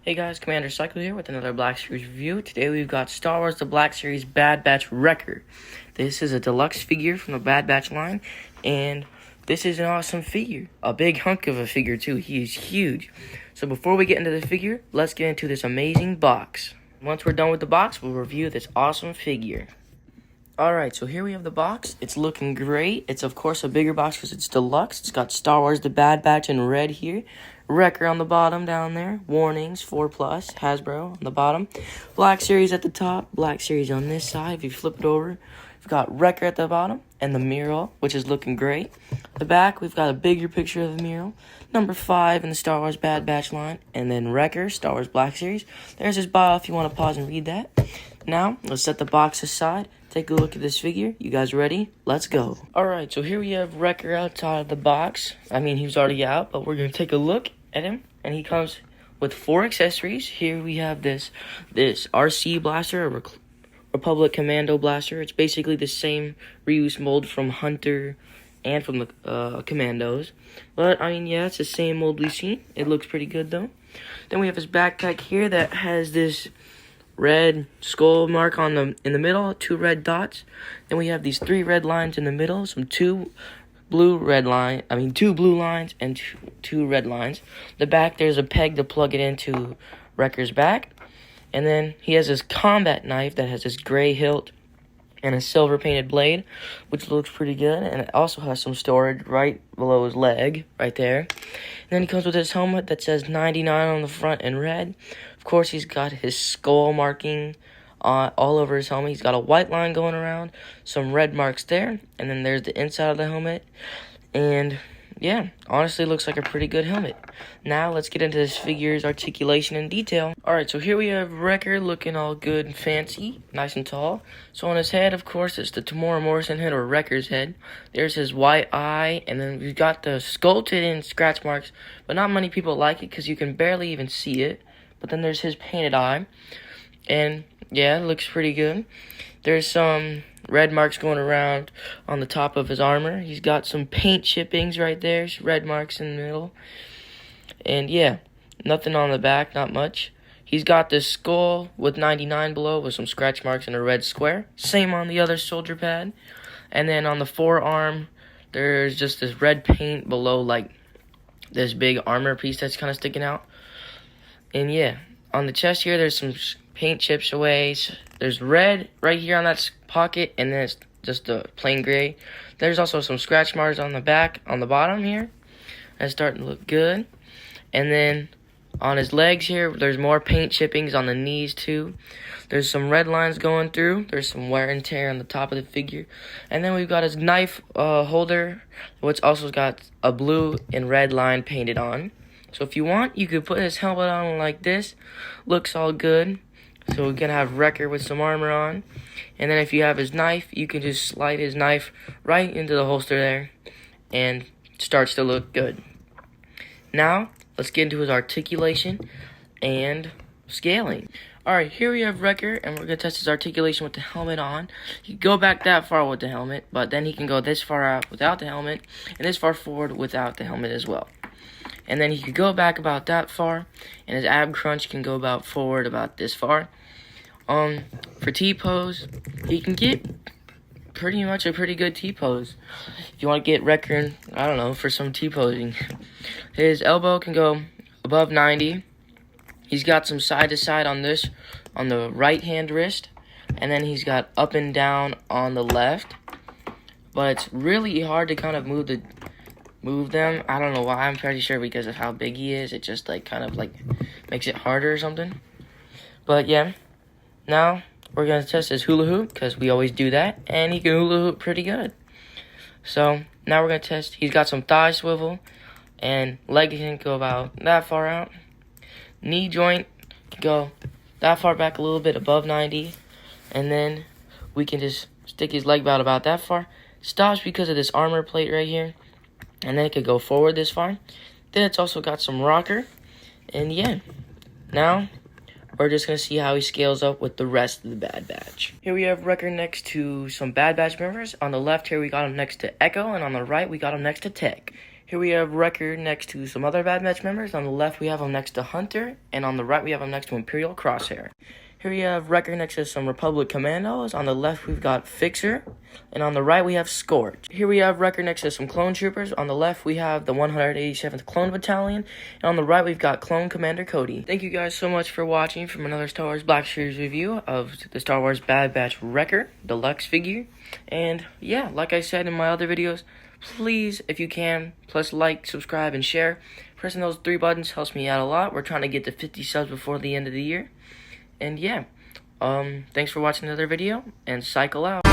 Hey guys, Commander Cycle here with another Black Series review. Today we've got Star Wars The Black Series Bad Batch Wrecker. This is a deluxe figure from the Bad Batch line, and this is an awesome figure. A big hunk of a figure too, he is huge. So before we get into the figure, let's get into this amazing box. Once we're done with the box, we'll review this awesome figure. Alright, so here we have the box. It's looking great. It's of course a bigger box because it's deluxe. It's got Star Wars The Bad Batch in red here. Wrecker on the bottom down there. Warnings, 4+, Hasbro on the bottom. Black Series at the top. Black Series on this side. If you flip it over, we've got Wrecker at the bottom. And the mural, which is looking great. The back, we've got a bigger picture of the mural. Number 5 in the Star Wars Bad Batch line. And then Wrecker, Star Wars Black Series. There's his bio if you want to pause and read that. Now, let's set the box aside. Take a look at this figure. You guys ready? Let's go. Alright, so here we have Wrecker outside of the box. I mean, he was already out, but we're going to take a look at him. And he comes with 4 accessories. Here we have this RC blaster, a Republic Commando blaster. It's basically the same reuse mold from Hunter and from the Commandos. But, I mean, yeah, it's the same mold we've seen. It looks pretty good, though. Then we have his backpack here that has this red skull mark in the middle, 2 red dots. Then we have these 3 red lines in the middle, two blue lines and two red lines. The back, there's a peg to plug it into Wrecker's back. And then he has this combat knife that has this gray hilt and a silver painted blade, which looks pretty good. And it also has some storage right below his leg, right there. And then he comes with his helmet that says 99 on the front in red. Of course, he's got his skull marking all over his helmet. He's got a white line going around, some red marks there, and then there's the inside of the helmet. And yeah, honestly looks like a pretty good helmet. Now let's get into this figure's articulation in detail. Alright, so here we have Wrecker looking all good and fancy, nice and tall. So on his head, of course, it's the Tamora Morrison head, or Wrecker's head. There's his white eye, and then we've got the sculpted in scratch marks, but not many people like it because you can barely even see it. But then there's his painted eye, and yeah, it looks pretty good. There's some red marks going around on the top of his armor. He's got some paint chippings right there, red marks in the middle. And yeah, nothing on the back, not much. He's got this skull with 99 below with some scratch marks and a red square. Same on the other shoulder pad. And then on the forearm, there's just this red paint below, like this big armor piece that's kind of sticking out. And yeah, on the chest here, there's some paint chips away. There's red right here on that pocket, and then it's just a plain gray. There's also some scratch marks on the back, on the bottom here. That's starting to look good. And then on his legs here, there's more paint chippings on the knees too. There's some red lines going through. There's some wear and tear on the top of the figure. And then we've got his knife holder, which also got a blue and red line painted on. So if you want, you could put his helmet on like this. Looks all good. So we're going to have Wrecker with some armor on. And then if you have his knife, you can just slide his knife right into the holster there. And it starts to look good. Now, let's get into his articulation and scaling. Alright, here we have Wrecker, and we're going to test his articulation with the helmet on. He can go back that far with the helmet, but then he can go this far out without the helmet, and this far forward without the helmet as well. And then he could go back about that far, and his ab crunch can go about forward about this far. For T-pose, he can get pretty much a pretty good T-pose. If you want to get Wrecker, I don't know, for some T-posing. His elbow can go above 90. He's got some side-to-side on the right-hand wrist. And then he's got up and down on the left. But it's really hard to kind of move them. I don't know why. I'm pretty sure because of how big he is. It just kind of makes it harder or something. But yeah. Now we're going to test his hula hoop because we always do that. And he can hula hoop pretty good. So now we're going to test. He's got some thigh swivel. And leg can go about that far out. Knee joint can go that far back a little bit above 90. And then we can just stick his leg about that far. Stops because of this armor plate right here. And then it could go forward this far. Then it's also got some rocker. And yeah. Now, we're just going to see how he scales up with the rest of the Bad Batch. Here we have Wrecker next to some Bad Batch members. On the left here, we got him next to Echo. And on the right, we got him next to Tech. Here we have Wrecker next to some other Bad Batch members. On the left, we have him next to Hunter, and on the right, we have him next to Imperial Crosshair. Here we have Wrecker next to some Republic Commandos. On the left, we've got Fixer, and on the right, we have Scorch. Here we have Wrecker next to some Clone Troopers. On the left, we have the 187th Clone Battalion, and on the right, we've got Clone Commander Cody. Thank you guys so much for watching from another Star Wars Black Series review of the Star Wars Bad Batch Wrecker Deluxe figure. And yeah, like I said in my other videos, please, if you can, plus like, subscribe, and share. Pressing those 3 buttons helps me out a lot. We're trying to get to 50 subs before the end of the year. And yeah, thanks for watching another video, and cycle out.